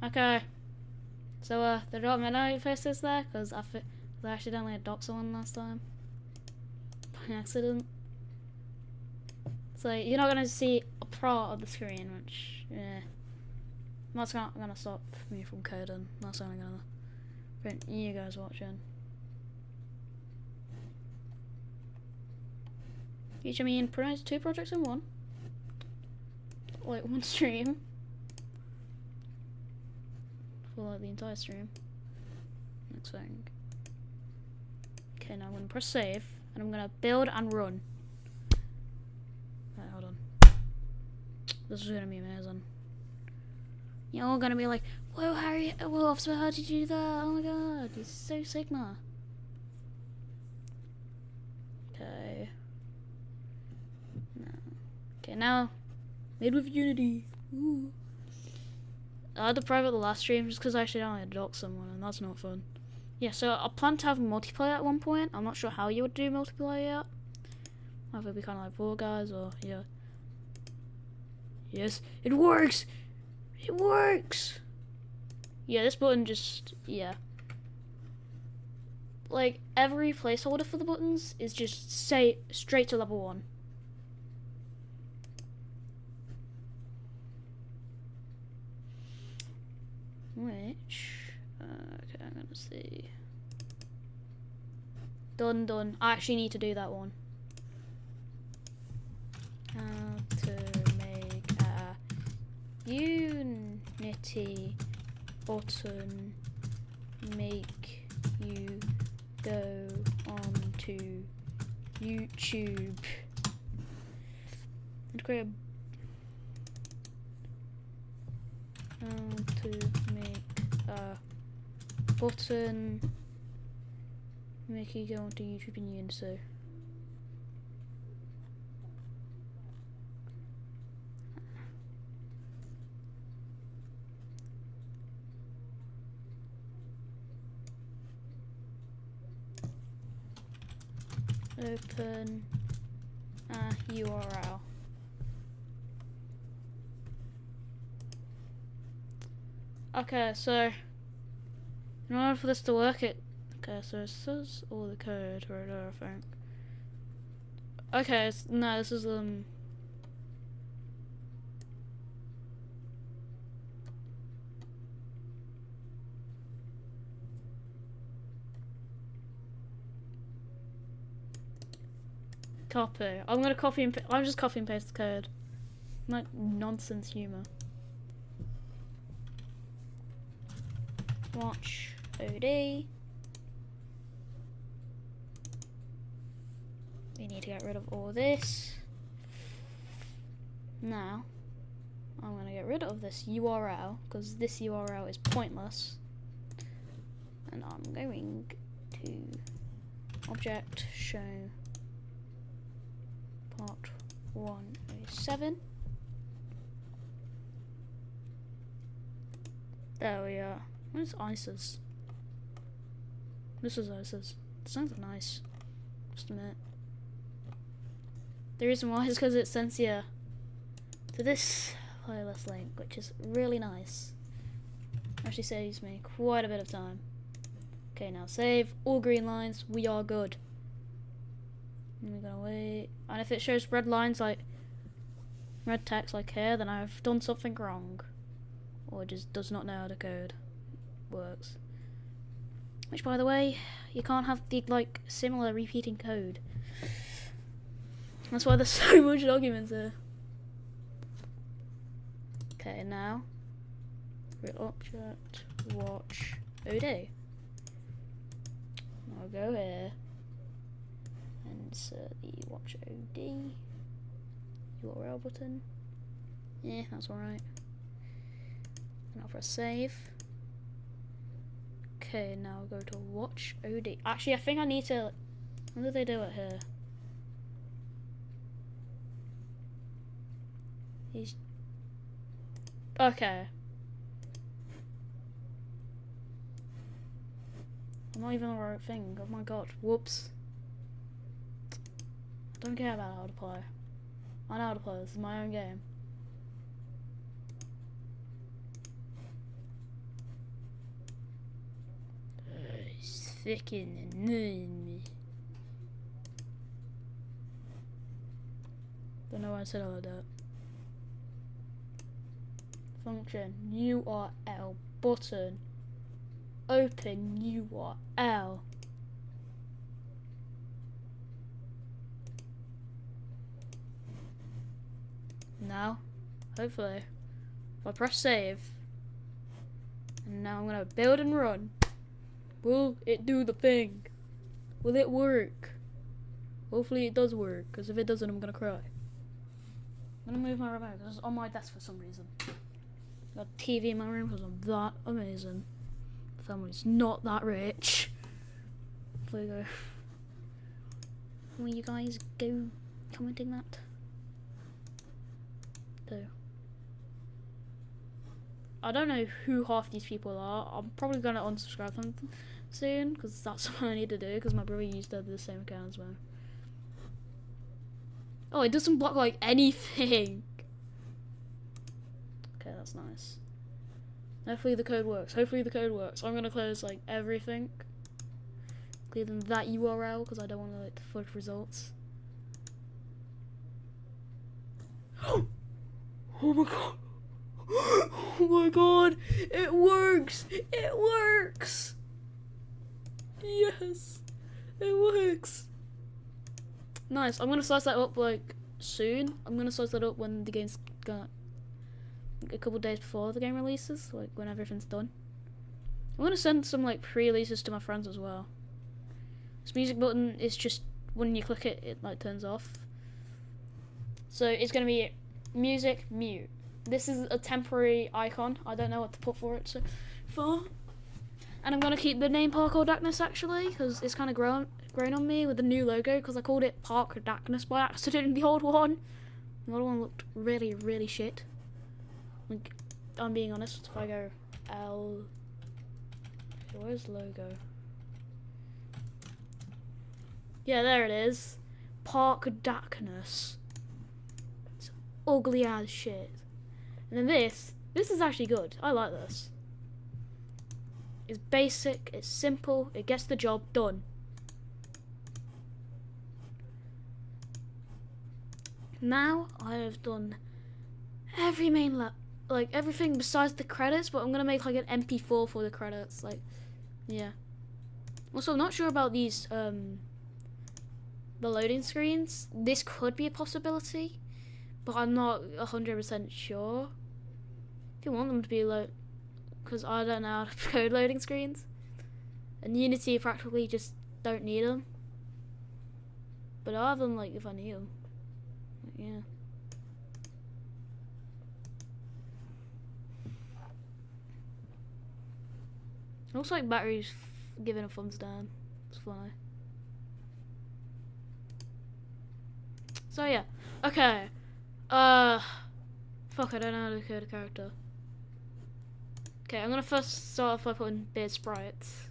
Okay. So, the drop my faces there, because I accidentally docked someone last time. By accident. So, you're not going to see a part of the screen, which, yeah. That's not going to stop me from coding. That's only going to prevent you guys watching. Each, I mean, pretty much 2 projects in one. Like, 1 stream. For, like, the entire stream. Next thing. Okay, now I'm going to press save. And I'm going to build and run. Right, hold on. This is going to be amazing. You're all going to be like, whoa, Harry, whoa, Officer, how did you do that? Oh my god, he's so Sigma. Okay. No. Okay, now, made with Unity. Ooh. I had to private the last stream just because I accidentally docked someone, and that's not fun. Yeah, so I plan to have multiplayer at one point. I'm not sure how you would do multiplayer yet. Either it'd be kind of like 4 guys or, yeah. Yes, it works! It works! Yeah, this button just, yeah. Like, every placeholder for the buttons is just straight to level 1. Which, okay, I'm gonna see. Done. I actually need to do that one. How to make a Unity button make you go on to YouTube and create a how to make a button make you go onto YouTube in Unity. Open a URL. Okay, so in order for this to work, okay, so it says all the code right there, I think. Okay, no, this is copy. I'm gonna copy and I'm just copy and paste the code. Like nonsense humor. Watch OD. We need to get rid of all this. Now, I'm gonna get rid of this URL because this URL is pointless. And I'm going to object show part 107. There we are. Where's ISIS? This is ISIS. It sounds nice. Just a minute. The reason why is because it sends you to this playlist link, which is really nice. Actually saves me quite a bit of time. Okay, now save. All green lines. We are good. And we're gonna wait. And if it shows red lines like red text like here, then I've done something wrong. Or just does not know how the code works. Which, by the way, you can't have the like similar repeating code. That's why there's so much documents here. Okay, now real object watch OD. I'll go here and insert the watch OD URL button. Yeah, that's alright. And I'll press save. Okay, now I'll go to watch OD. Actually, I think I need to. How do they do it here? Okay. I'm not even on the right thing. Oh my god. Whoops. I don't care about how to play. I know how to play. This is my own game. freaking annoying me. Don't know why I said all of that. Function URL button. Open URL. Now, hopefully, if I press save, and now I'm gonna build and run, will it do the thing? Will it work? Hopefully it does work, because if it doesn't, I'm gonna cry. I'm gonna move my remote, because it's on my desk for some reason. Got a TV in my room because I'm that amazing. The family's not that rich. There you go. Will you guys go commenting that? I don't know who half these people are. I'm probably gonna unsubscribe them soon because that's what I need to do because my brother used to have the same account as well. Oh, it doesn't block like anything. Okay, that's nice. Hopefully the code works. Hopefully the code works. I'm gonna close like everything, including that URL because I don't want to like fudge results. Oh my god! Oh my god! It works! It works! Yes! It works! Nice. I'm gonna slice that up like soon. I'm gonna slice that up when the game's got a couple days before the game releases, like when everything's done. I'm gonna send some like pre-releases to my friends as well. This music button is just when you click it, it like turns off. So it's gonna be music mute. This is a temporary icon. I don't know what to put for it so far. And I'm gonna keep the name Parkour Dackness actually, because it's kind of grown on me with the new logo. Because I called it Parkour Dackness by accident in the old one. The old one looked really, really shit. Like, I'm being honest. If I go L, where's logo? Yeah, there it is. Parkour Dackness. It's ugly as shit. And then this is actually good. I like this. It's basic, it's simple, it gets the job done. Now I have done every main like everything besides the credits, but I'm gonna make like an MP4 for the credits. Like, yeah. Also, I'm not sure about these the loading screens. This could be a possibility, but I'm not 100% sure. If you want them to be because I don't know how to code loading screens, and Unity practically just don't need them. But I'll have them like if I need them. Yeah. It looks like batteries giving a thumbs down. It's funny. So yeah. Okay. Fuck, I don't know how to code a character. Okay, I'm gonna first start off by putting beard sprites.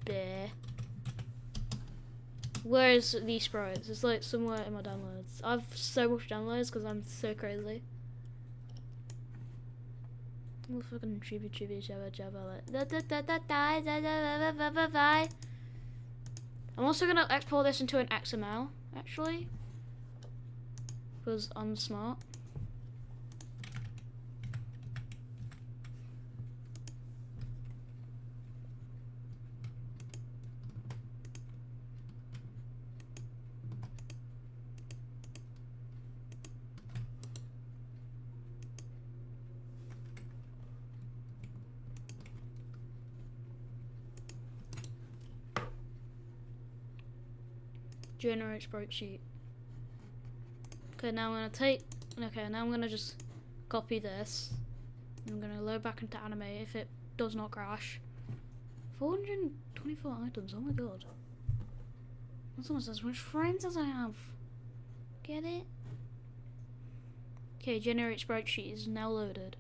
Bear. Where's these sprites? It's like somewhere in my downloads. I have so much downloads because I'm so crazy. Oh, fucking chibi jabba jabba like I'm also gonna export this into an XML actually, because I'm smart. Generate sprite sheet. Okay, now I'm gonna just copy this. I'm gonna load back into animate if it does not crash. 424 items, oh my god. That's almost as much frames as I have. Get it? Okay, generate sprite sheet is now loaded.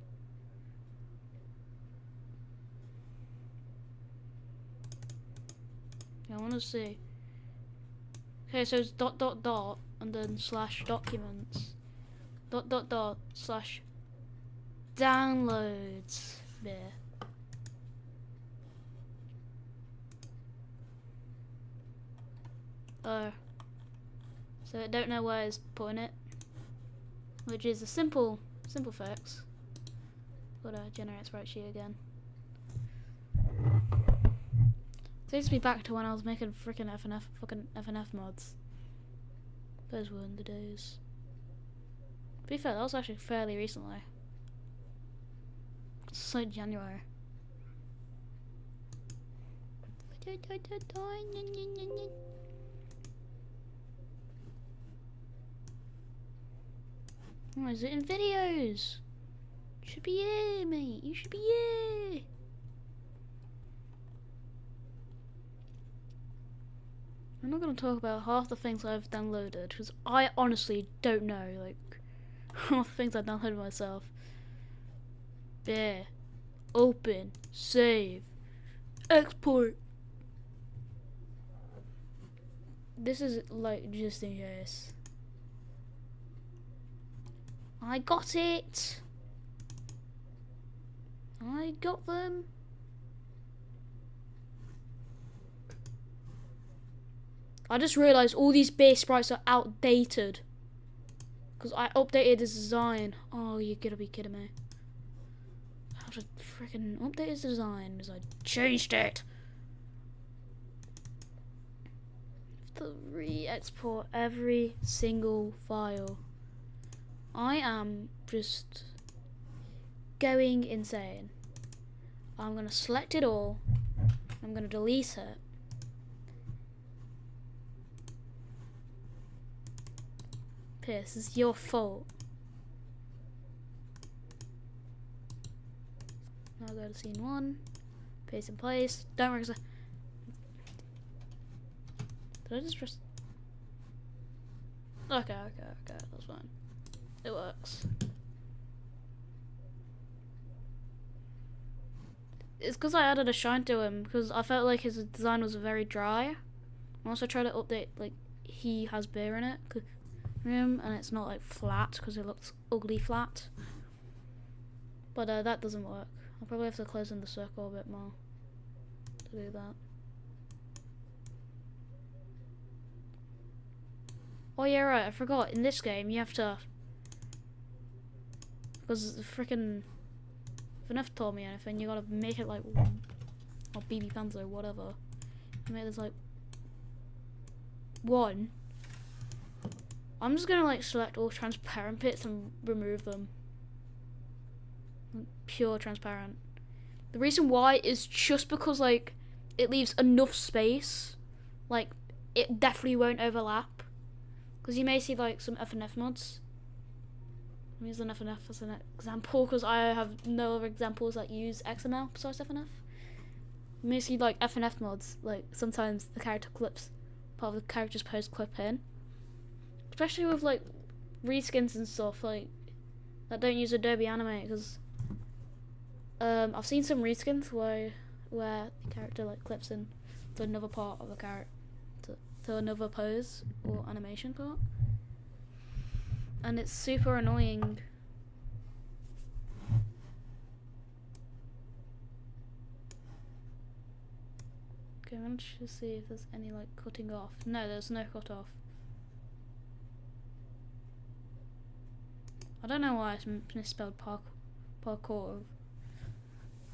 I wanna see. Okay, so it's ... and then / documents. ... / downloads. There. So I don't know where it's putting it, which is a simple fix. Gotta generate sprite sheet again. Takes me back to when I was making fucking FNF mods. Those weren't the days. To be fair, that was actually fairly recently. It's like January. Oh, is it in videos? Should be here, mate. You should be here. I'm not going to talk about half the things I've downloaded because I honestly don't know, like, half the things I've downloaded myself. There. Open. Save. Export. This is, like, just in case. I got it. I got them. I just realised all these base sprites are outdated. Because I updated this design. Oh, you're gonna be kidding me. How to freaking update this design? Because I changed it. To re-export every single file. I am just going insane. I'm gonna select it all. I'm gonna delete it. This is your fault. Now go to scene 1. Paste in place. Don't worry. Did I just press? Okay. That's fine. It works. It's because I added a shine to him because I felt like his design was very dry. I also tried to update, like, he has beer in it. And it's not like flat because it looks ugly flat, but that doesn't work. I'll probably have to close in the circle a bit more to do that. Oh yeah, right, I forgot, in this game you have to, because the frickin' if enough told me anything, you gotta make it like, or BB Panzer or whatever, you make this like 1. I'm just gonna like select all transparent bits and remove them. Pure transparent. The reason why is just because like it leaves enough space, like it definitely won't overlap. Because you may see like some FNF mods. I'm using FNF as an example because I have no other examples that use XML besides FNF. You may see like FNF mods, like sometimes the character clips, part of the character's pose clip in. Especially with like reskins and stuff like that don't use Adobe Animate, because I've seen some reskins where the character like clips in to another part of the character, to another pose or animation part, and it's super annoying. Okay, I'm gonna just see if there's any like cutting off. No, there's no cut off. I don't know why I misspelled parkour.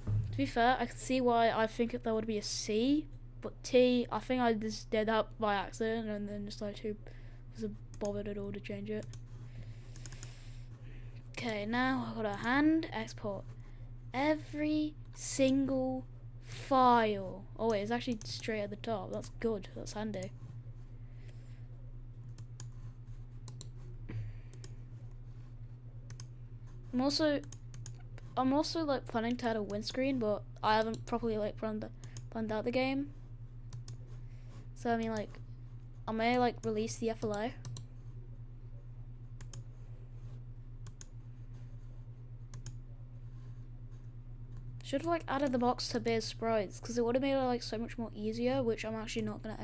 To be fair, I can see why I think there would be a C, but T, I think I just did that by accident and then just like who wasn't bothered at all to change it. Okay, now I've got a hand export every single file. Oh wait, it's actually straight at the top. That's good. That's handy. I'm also like planning to add a windscreen, but I haven't properly like planned out the game. So I mean, like, I may like release the FLA. Should have like added the box to base sprites because it would have made it like so much more easier, which I'm actually not gonna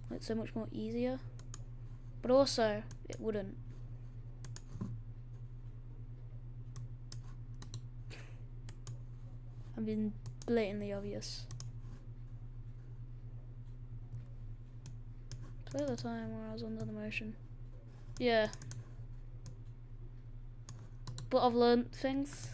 like so much more easier. But also it wouldn't. I've been blatantly obvious. at the time where I was under the motion. Yeah. But I've learned things.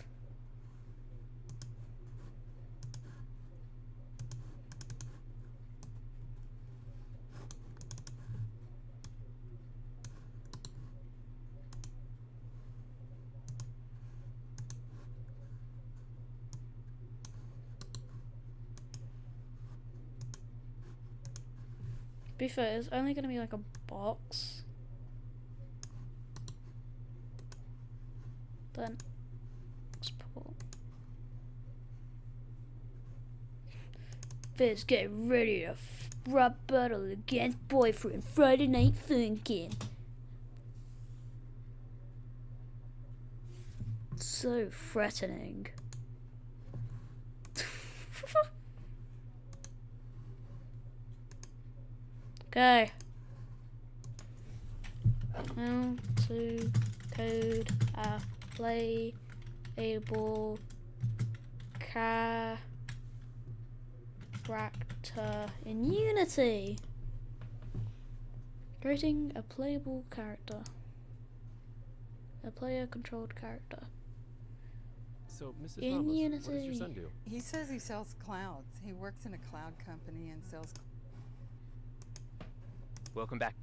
To be fair, it's only gonna be like a box. Then export. Let's get ready to rap battle against boyfriend Friday night funkin'. So threatening. Okay. How to code a playable character in Unity. Creating a playable character. A player-controlled character. So, Mrs. In Ramos, Unity. what does your son do? He says he sells clouds. He works in a cloud company and sells. Welcome back.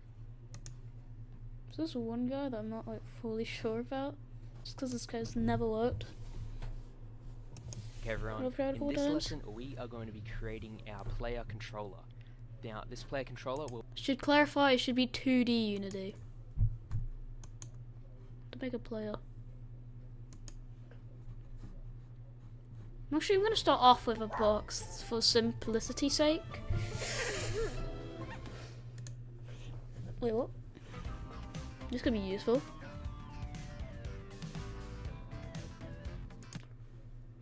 Is this one guy that I'm not like fully sure about? Just because this guy's never worked. Okay, everyone. What about In all this that? lesson, we are going to be creating our player controller. Now, this player controller will. Should clarify, it should be 2D Unity. To make a player. Actually, I'm going to start off with a box for simplicity's sake. Wait, what? This could be useful.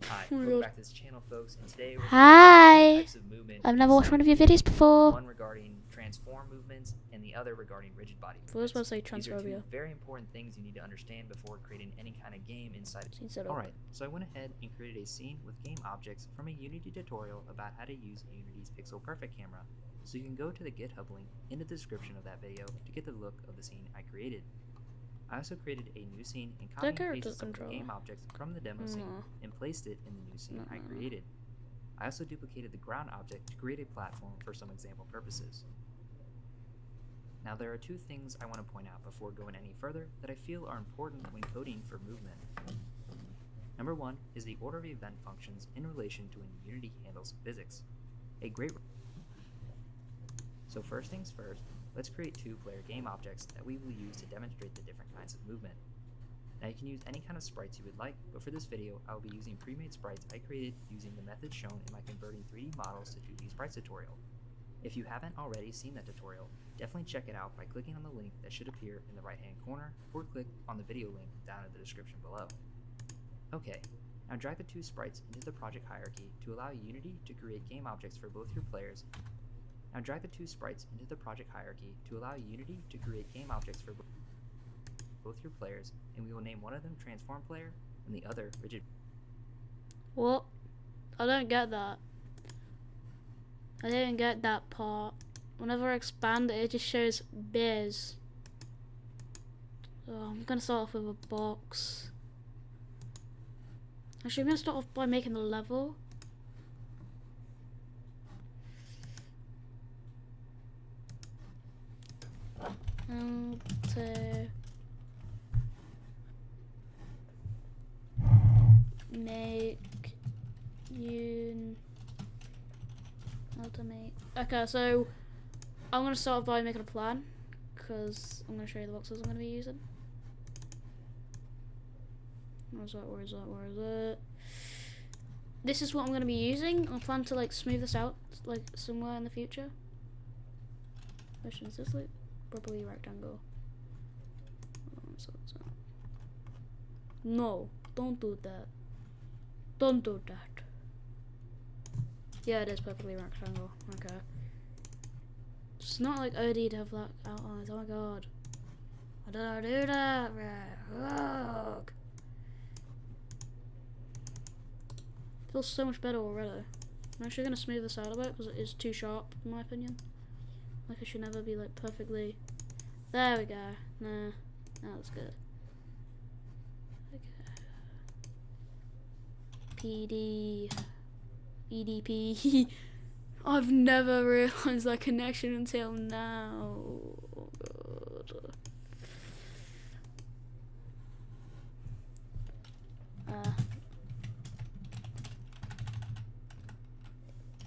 Hi, Oh my welcome God. back to this channel, folks. And today we're Hi! types of movement. I've never watched one of your videos before. One regarding transform movements, and the other regarding rigid body I was about movements. to say These are two transphobia. very important things you need to understand before creating any kind of game inside. Scene setup. Alright, so I went ahead and created a scene with game objects from a Unity tutorial about how to use Unity's Pixel Perfect camera. So you can go to the GitHub link in the description of that video to get the look of the scene I created. I also created a new scene and copied and character pasted some of the controller. game objects from the demo scene No. and placed it in the new scene I No. created. I also duplicated the ground object to create a platform for some example purposes. Now there are two things I want to point out before going any further that I feel are important when coding for movement. Number one is the order of event functions in relation to when Unity handles physics. So first things first, let's create two player game objects that we will use to demonstrate the different kinds of movement. Now you can use any kind of sprites you would like, but for this video I will be using pre-made sprites I created using the method shown in my converting 3D models to 2D sprites tutorial. If you haven't already seen that tutorial, definitely check it out by clicking on the link that should appear in the right hand corner, or click on the video link down in the description below. Okay, now drag the two sprites into the project hierarchy to allow Unity to create game objects for both your players. Now drag the two sprites into the project hierarchy to allow Unity to create game objects for both your players, and we will name one of them Transform Player and the other Rigid. What? I don't get that. I didn't get that part. Whenever I expand it, it just shows bears. So I'm gonna start off with a box. Actually, I'm gonna start off by making the level. To make automate. Okay, so I'm gonna start by making a plan because I'm gonna show you the boxes I'm gonna be using. Where is that? Where is that? Where is it? This is what I'm gonna be using. I plan to like smooth this out like somewhere in the future. Question is this like properly rectangle? No, don't do that. Don't do that. Yeah, it is perfectly rectangle. Okay. It's not like OD to have black outlines. Oh my god. Why did I do that? Ugh. Feels so much better already. I'm actually gonna smooth this out a bit because it is too sharp in my opinion. Like it should never be like perfectly. There we go. Nah, that was good. Okay. PD, EDP. I've never realised that connection until now. Oh god.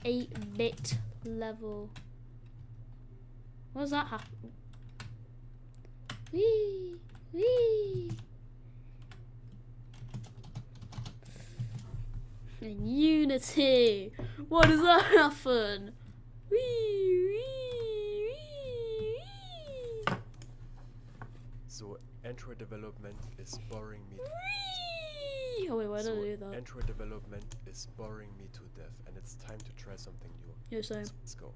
8-bit level. What does that happen? Wee! Wee! In Unity! What does that happen? Wee! Wee! Wee! So Android development is boring me. Wee! Oh wait, why did I do that? Android development is boring me to death, and it's time to try something new. Yeah, same. So let's go.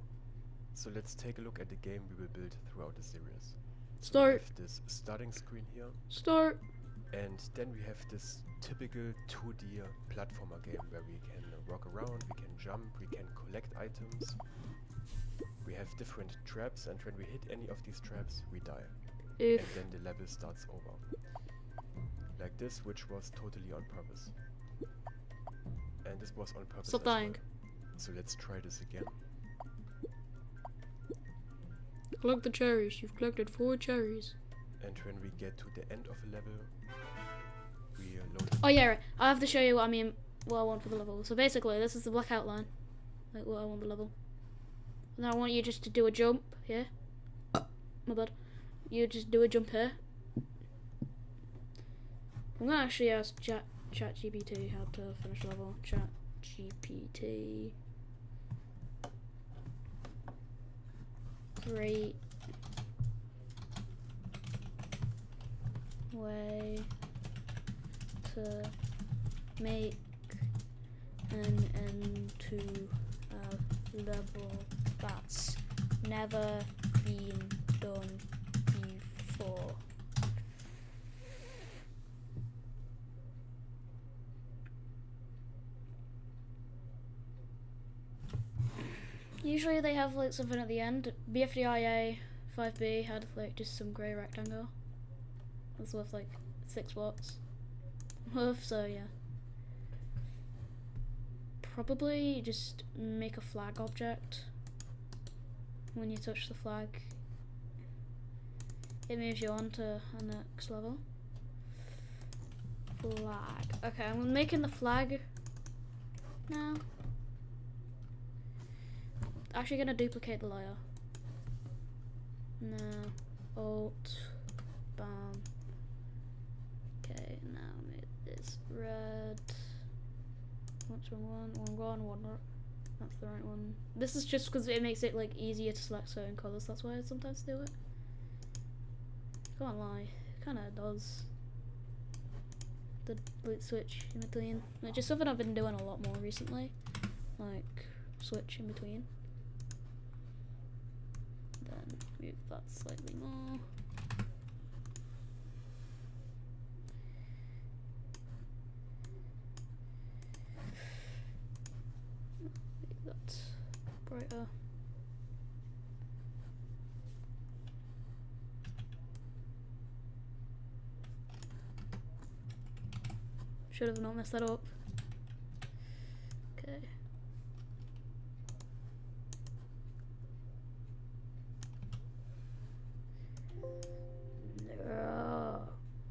So let's take a look at the game we will build throughout the series. So Start. we have this starting screen here, Start. and then we have this typical 2D platformer game where we can walk around, we can jump, we can collect items. We have different traps, and when we hit any of these traps, we die. Oof. And then the level starts over. Like this, which was totally on purpose. And this was on purpose. Stop as well. dying. So let's try this again. Collect the cherries. You've collected 4 cherries. And when we get to the end of a level, we load it. Oh yeah, right. I have to show you what I want for the level. So basically, this is the black outline. Like what I want the level. And I want you just to do a jump here. My bad. You just do a jump here. I'm gonna actually ask ChatGPT how to finish the level. ChatGPT. Great way to make an end to a level that's never been done before. Usually they have like something at the end. BFDIA 5B had like just some grey rectangle. That's worth like 6 watts. So yeah. Probably just make a flag object. When you touch the flag, it moves you on to a next level. Flag. Okay, I'm making the flag now. Actually gonna duplicate the layer. No. Alt. Bam. Okay, now make this red. What's wrong one? That's the right one. This is just because it makes it like easier to select certain colours. That's why I sometimes do it. Can't lie, it kind of does. The light switch in between, which is something I've been doing a lot more recently. Like switch in between. Then move that slightly more. Make that brighter. Should have not messed that up. Okay.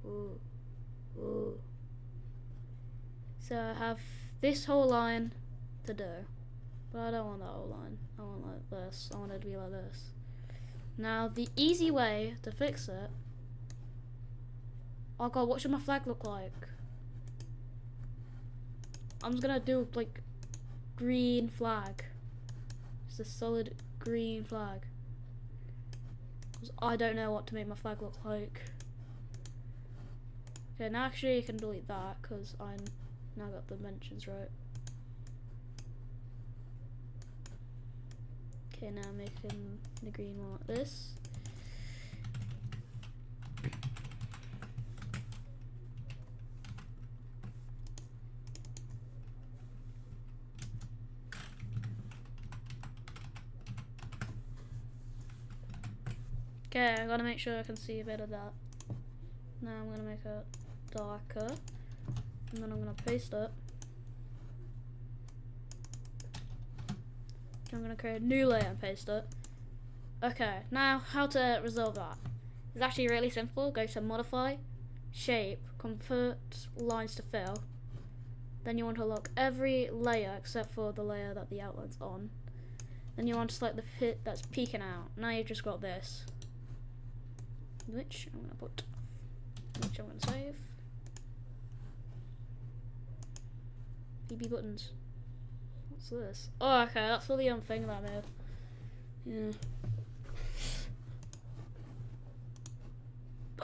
Ooh. So I have this whole line to do, but I don't want that whole line. I want like this. I want it to be like this. Now the easy way to fix it. Oh god, what should my flag look like? I'm just gonna do like green flag. Just a solid green flag. 'Cause I don't know what to make my flag look like. Okay, now actually you can delete that because I now got the dimensions right. Okay, now making the green one like this. Okay, I gotta make sure I can see a bit of that. Now I'm gonna make it darker, and then I'm gonna paste it. I'm gonna create a new layer and paste it. Okay, now how to resolve that? It's actually really simple. Go to modify, shape, convert lines to fill. Then you want to lock every layer except for the layer that the outline's on. Then you want to select the bit that's peeking out. Now you've just got this, which I'm gonna save. BB buttons. What's this? Oh, okay, that's for the thing that I made. Yeah.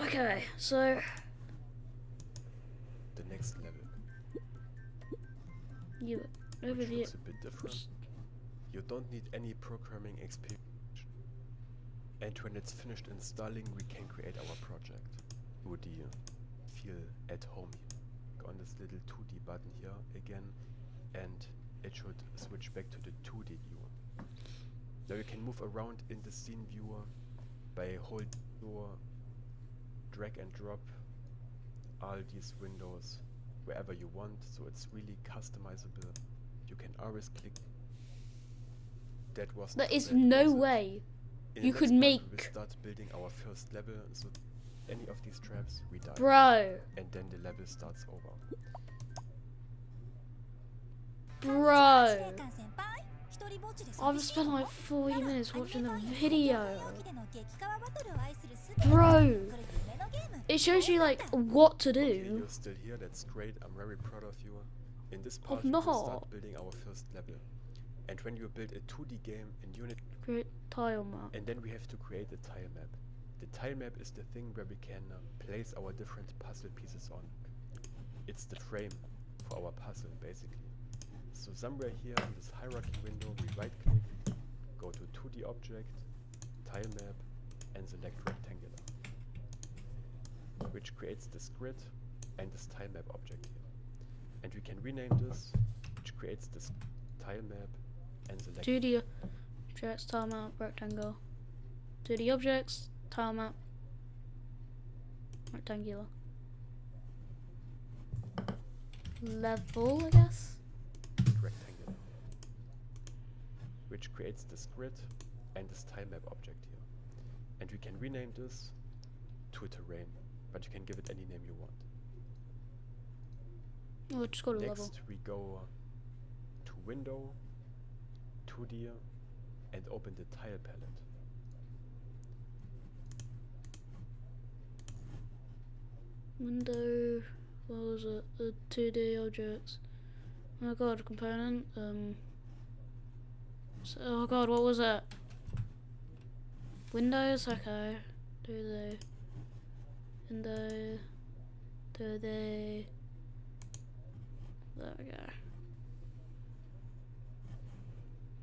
Okay, so The next level, you which overview. looks a bit different. You don't need any programming experience. And when it's finished installing, we can create our project. Would you feel at home here? Go on this little 2D button here again, and it should switch back to the 2D view. Now you can move around in the scene viewer by holding your drag and drop all these windows wherever you want, so it's really customizable. You can always click. That was There not is that, no was it? way In you the could next part, we make- will start building our first level, so any of these traps we die, Bro, and then the level starts over. bro. I've spent like 40 minutes watching the video. Bro, it shows you like what to Okay, do. you're still here, that's great, I'm very proud of you. In this Oh, part we no. will start building our first level. And when you build a 2D game in Unity, Create tile map. and then we have to create a tile map. The tile map is the thing where we can place our different puzzle pieces on. It's the frame for our puzzle, basically. So somewhere here in this hierarchy window, we right click, go to 2D object, tile map, and select rectangular, which creates this grid and this tile map object here. And we can rename this, which creates this tile map, and select 2D objects, tile map, rectangle. 2D objects, tile map, rectangular. Level, I guess. rectangular, which creates this grid and this tile map object here. And we can rename this to a terrain, but you can give it any name you want. Oh, just go to level. Next we go to window, 2D, and open the tile palette. Window, what was it? The 2D objects. Oh god, component. Oh god, what was it? Windows, okay. 2D. Window. 2D. There we go.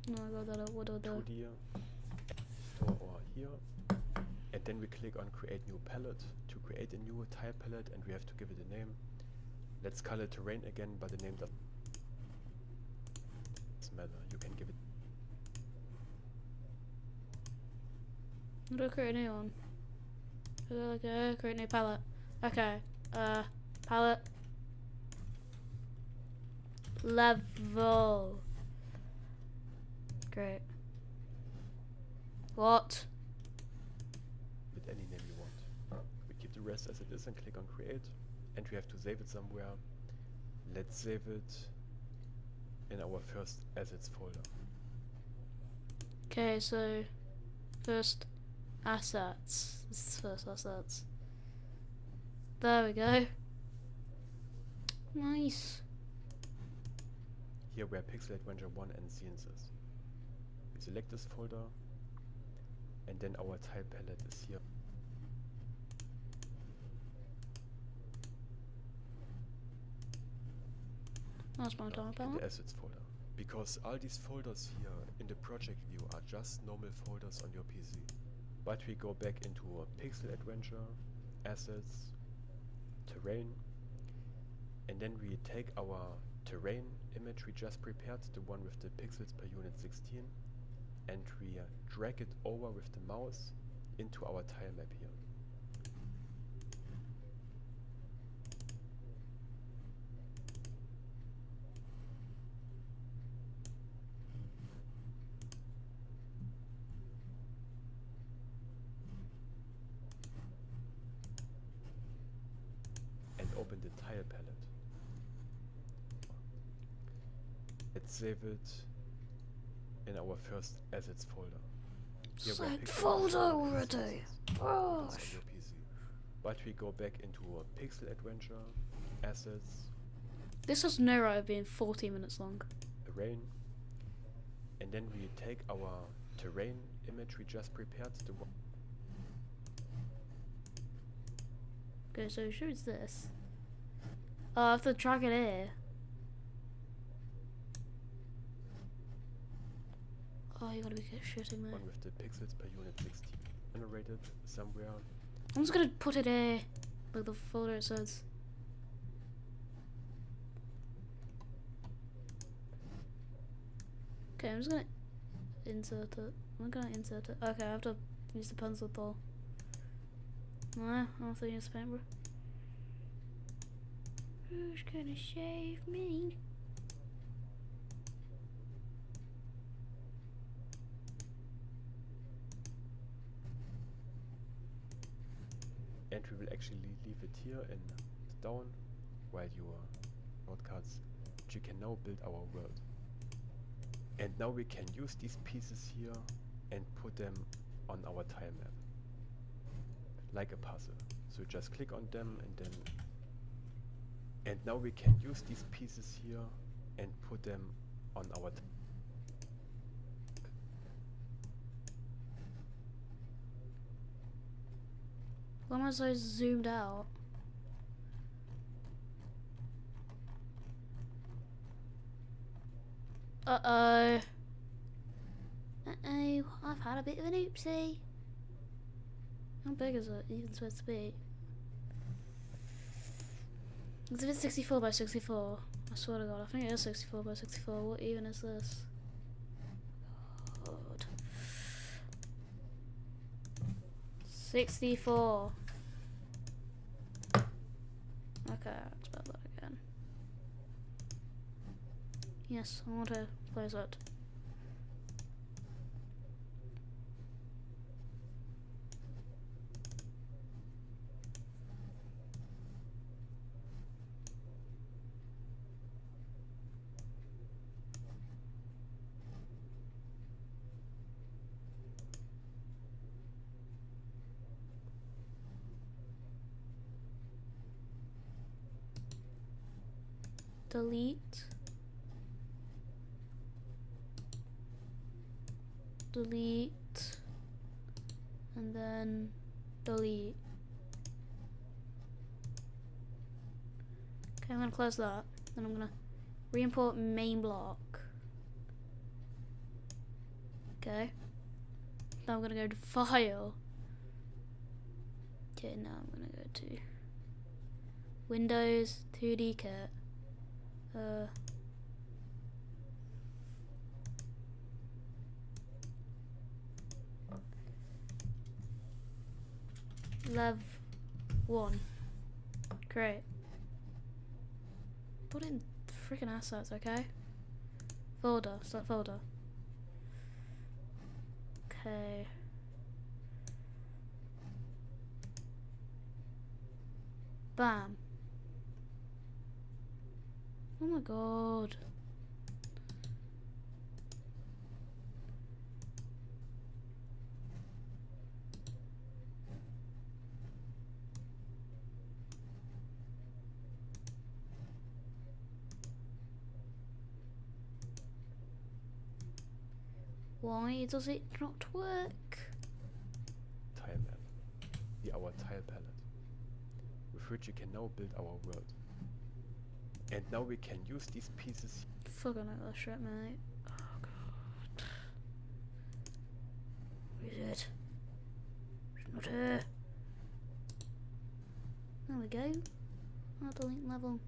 No, I got that up. What do I do? 2D, or here, and then we click on create new palette to create a new tile palette, and we have to give it a name. Let's call it terrain again, but the name doesn't matter. You can give it. What do I create a new one? Okay, create new palette. Okay, palette. Level. Great. What? with any name you want. We keep the rest as it is and click on create, and we have to save it somewhere. Let's save it in our first assets folder. Okay, so first assets. This is first assets. There we go. Nice. Here where Pixel Adventure 1 and scenes is. We select this folder, and then our tile palette is here. That's my time in palette. the assets folder. Because all these folders here in the project view are just normal folders on your PC. But we go back into Pixel Adventure, Assets, Terrain, and then we take our terrain image we just prepared, the one with the pixels per unit 16, and we drag it over with the mouse into our tile map here. And open the tile palette. Let's save it in our first assets folder. Here where Saved pixel folder adventure already. is on Gosh. your PC. But we go back into pixel adventure, assets, This has no right of being 40 minutes long. terrain, and then we take our terrain image we just prepared, the one. Okay, so sure it's this. Oh, I have to drag it here. Oh, you gotta be shitting me. One with the pixels per unit 16 generated somewhere. I'm just gonna put it here, like the folder it says. Okay, I'm just gonna insert it. I'm gonna insert it. Okay, I have to use the pencil tool. Nah, I don't have to use the paintbrush. Who's gonna save me? And we will actually leave it here in down while your notecards, which you can now build our world. And now we can use these pieces here and put them on our tile map, like a puzzle. So just click on them and then, and now we can use these pieces here and put them on our Why am I so zoomed out? Uh-oh. Uh-oh, I've had a bit of an oopsie. How big is it even supposed to be? It's a bit 64 by 64. I swear to God, I think it is 64 by 64. What even is this? God. 64. Okay, let's spell that again. Yes, I want to close it. Delete. Delete. And then delete. Okay, I'm gonna close that. Then I'm gonna re-import main block. Okay. Now I'm gonna go to file. Okay, now I'm gonna go to Windows 2D kit. Lev 1. Great. Put in freaking assets, okay? Folder, select folder. Okay. Bam. Oh my God. Why does it not work? tile map, our tile palette, with which you can now build our world. And now we can use these pieces. Fucking hell, that shit, mate. Oh God. Where is it? It's not here. There we go. Oh, delete level.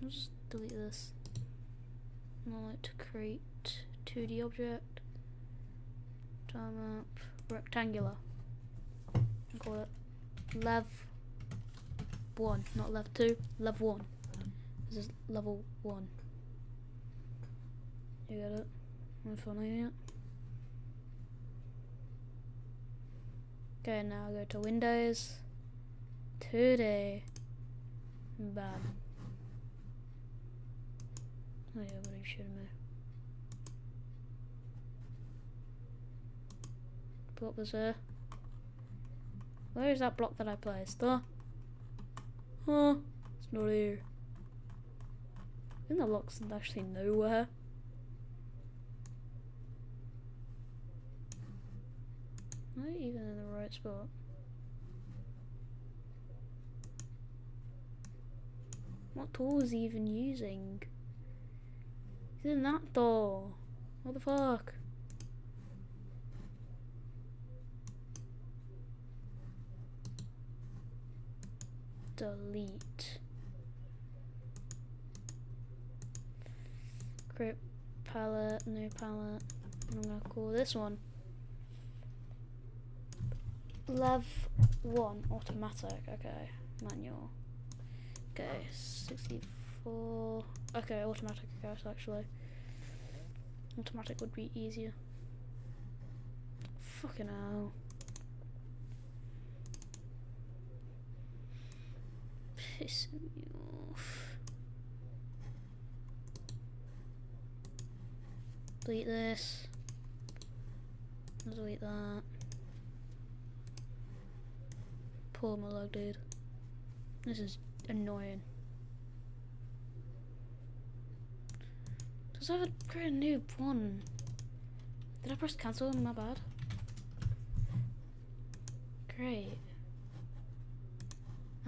I'll just delete this. And I like to create 2D object. Tile map. Rectangular. I'll call it Lev 1, not Lev 2, Lev 1. This is level 1. You get it? I'm following it. Okay, now go to Windows, 2D, and bam. Oh yeah, what are you shooting me? Block was there. Where is that block that I placed? Huh? Huh? It's not here. I think that block's actually nowhere. Not even in the right spot. What tool is he even using? He's in that door. What the fuck? Delete. Create palette, new palette. I'm gonna call this one Lev 1 automatic. Okay, manual. Okay, 64. Okay, automatic, I guess actually. Automatic would be easier. Fucking hell. Pissing me off. Delete this. Delete that. Pull my leg, dude. This is annoying. Does I have to create a new one? Did I press cancel? My bad. Great.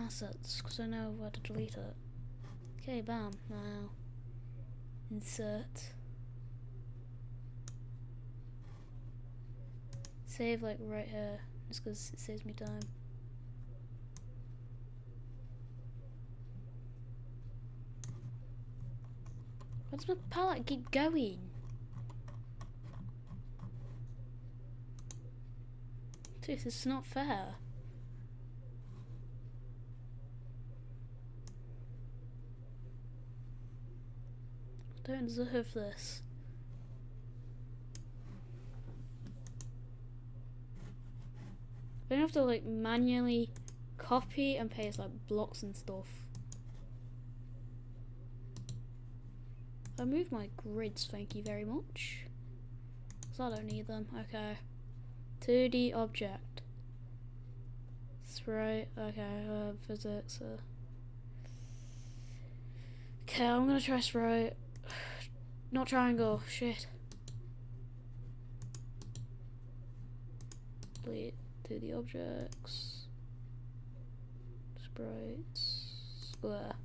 Assets, because I know where to delete it. Okay, bam. Now, insert. Save like right here, just because it saves me time. Why does my palette keep going? Dude, this is not fair. I don't deserve this. I don't have to like manually copy and paste like blocks and stuff. I moved my grids, thank you very much. So I don't need them. Okay. 2D object. Sprite. Okay, physics. Okay, I'm gonna try sprite. Not triangle. Shit. Delete 2D objects. Sprites. Square.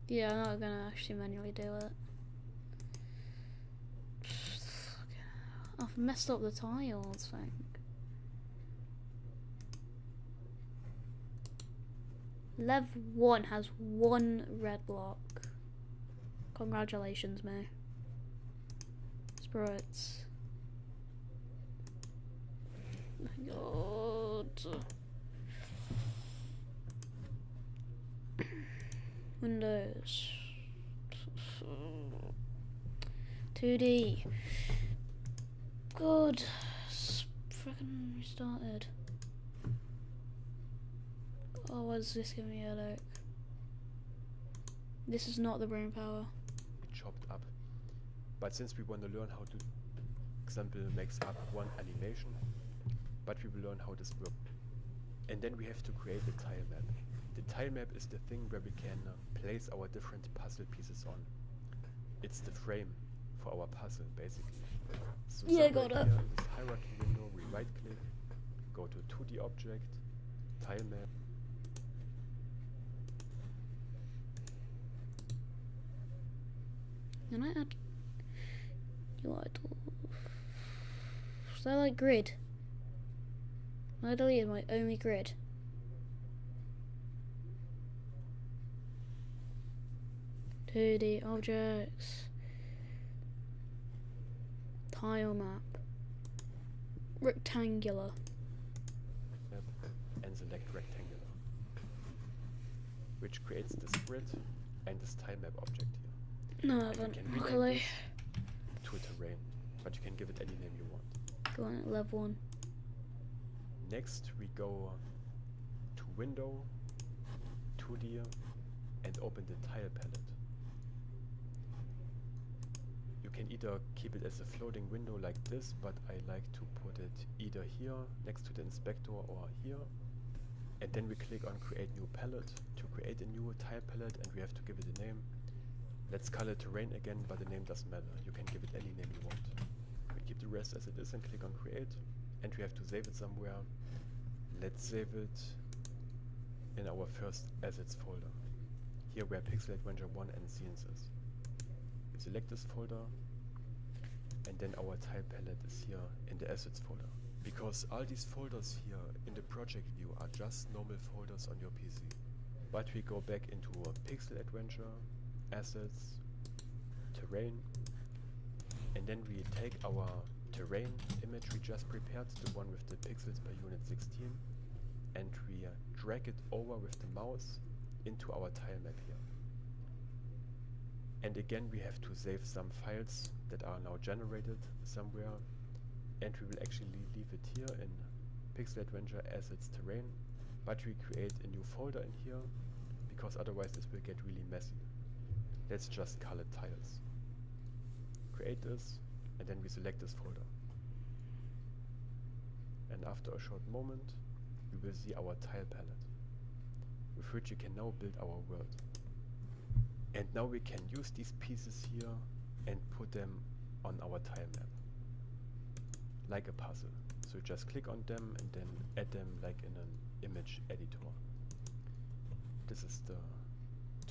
Yeah, I'm not gonna actually manually do it. I've messed up the tiles, I think. Lev 1 has 1 red block. Congratulations, me. Sprites. Oh my god. Windows. 2D. Good. Freaking restarted. Oh, why does this give me a headache? This is not the brain power. Chopped up. But since we want to learn how to, example, makes up one animation, but we will learn how this works. And then we have to create a tile map. The tile map is the thing where we can place our different puzzle pieces on. It's the frame for our puzzle, basically. So Yeah, somewhere got it. here in this hierarchy window, we right click, go to 2D object, tile map. Can I add new idle? Is that like grid? I deleted my only grid. To the objects. Tile map. Rectangular. Yep. And select rectangular, which creates this grid and this tile map object here. No, I And you haven't. can rename Luckily. this to a terrain, but you can give it any name you want. Go on at level 1. Next we go to Window, 2D, and open the Tile palette. You can either keep it as a floating window like this, but I like to put it either here next to the inspector or here. And then we click on Create New Palette to create a new tile palette, and we have to give it a name. Let's call it Terrain again, but the name doesn't matter. You can give it any name you want. We keep the rest as it is and click on Create. And we have to save it somewhere. Let's save it in our first assets folder. Here where Pixel Adventure 1 and Scenes is. We select this folder, and then our tile palette is here in the assets folder. Because all these folders here in the project view are just normal folders on your PC. But we go back into Pixel Adventure, Assets, Terrain, and then we take our terrain image we just prepared, the one with the pixels per unit 16, and we drag it over with the mouse into our tile map here. And again we have to save some files that are now generated somewhere, and we will actually leave it here in Pixel Adventure Assets Terrain, but we create a new folder in here, because otherwise this will get really messy. Let's just call it Tiles. Create this, and then we select this folder. And after a short moment, we will see our tile palette, with which we can now build our world. And now we can use these pieces here and put them on our tile map, like a puzzle. So just click on them and then add them like in an image editor. This is the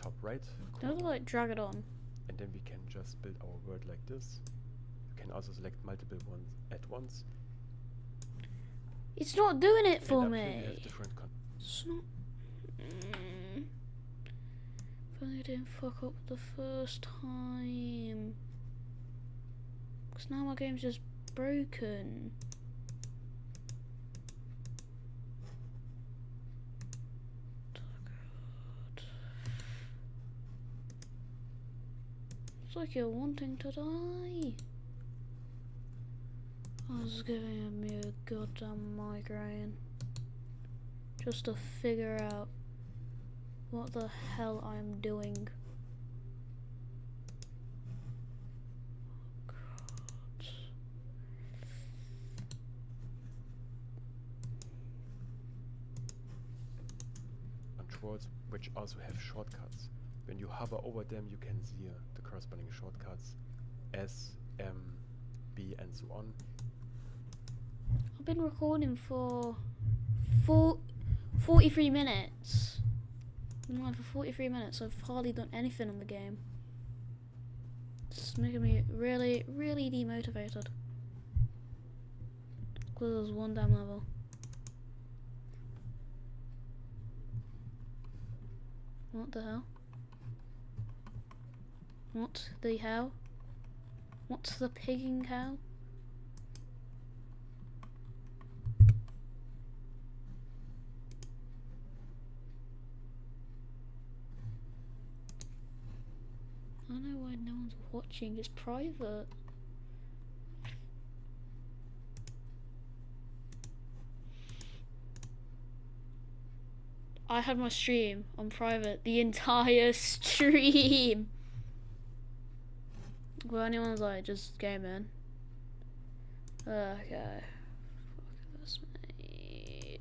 top right Don't corner. like drag it on. And then we can just build our world like this. You can also select multiple ones at once. It's not doing it for And up here we have me. different It's not. If only I didn't fuck up the first time. Because now my game's just broken. It's like you're wanting to die. I was giving me a goddamn migraine. Just to figure out what the hell I'm doing. God. controls which also have shortcuts. When you hover over them, you can see the corresponding shortcuts S, M, B, and so on. I've been recording for 43 minutes. I've been live for 43 minutes. I've hardly done anything on the game. It's making me really, really demotivated. Because there's one damn level. What the hell? What the hell? What's the pigging cow? I don't know why no one's watching, it's private. I had my stream on private the entire stream. Well, anyone's like, just game in. Okay. Fuck this, mate.